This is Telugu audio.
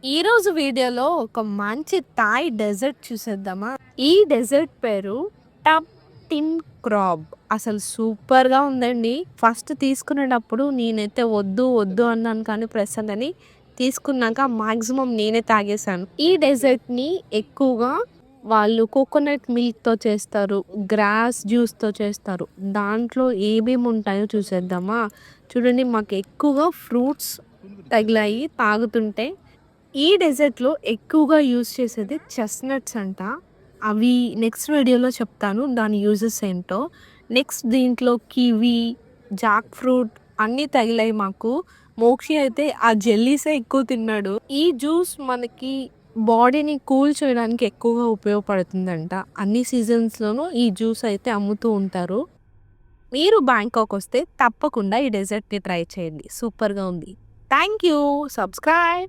ఈరోజు వీడియోలో ఒక మంచి థాయ్ డెజర్ట్ చూసేద్దామా. ఈ డెజర్ట్ పేరు టప్ టిన్ క్రాబ్. అసలు సూపర్గా ఉందండి. ఫస్ట్ తీసుకునేటప్పుడు నేనైతే వద్దు వద్దు అన్నాను, కానీ ప్రెసెంట్ అని తీసుకున్నాక మాక్సిమం నేనే తాగేశాను. ఈ డెజర్ట్ని ఎక్కువగా వాళ్ళు కోకోనట్ మిల్క్తో చేస్తారు, గ్రాస్ జ్యూస్తో చేస్తారు. దాంట్లో ఏమేమి ఉంటాయో చూసేద్దామా. చూడండి, మాకు ఎక్కువగా ఫ్రూట్స్ తగిలాయి తాగుతుంటే. ఈ డెజర్ట్‌లో ఎక్కువగా యూజ్ చేసేది చెస్ట్‌నట్స్ అంట. అవి నెక్స్ట్ వీడియోలో చెప్తాను దాని యూజెస్ ఏంటో. నెక్స్ట్ దీంట్లో కివి, జాక్ ఫ్రూట్ అన్నీ తగిలాయి మాకు. మోక్షి అయితే ఆ జెల్లీసే ఎక్కువ తిన్నాడు. ఈ జ్యూస్ మనకి బాడీని కూల్ చేయడానికి ఎక్కువగా ఉపయోగపడుతుందంట. అన్ని సీజన్స్‌లోనూ ఈ జ్యూస్ అయితే అమ్ముతూ ఉంటారు. మీరు బ్యాంకాక్ వస్తే తప్పకుండా ఈ డెజర్ట్‌ని ట్రై చేయండి. సూపర్‌గా ఉంది. Thank you. సబ్స్క్రైబ్.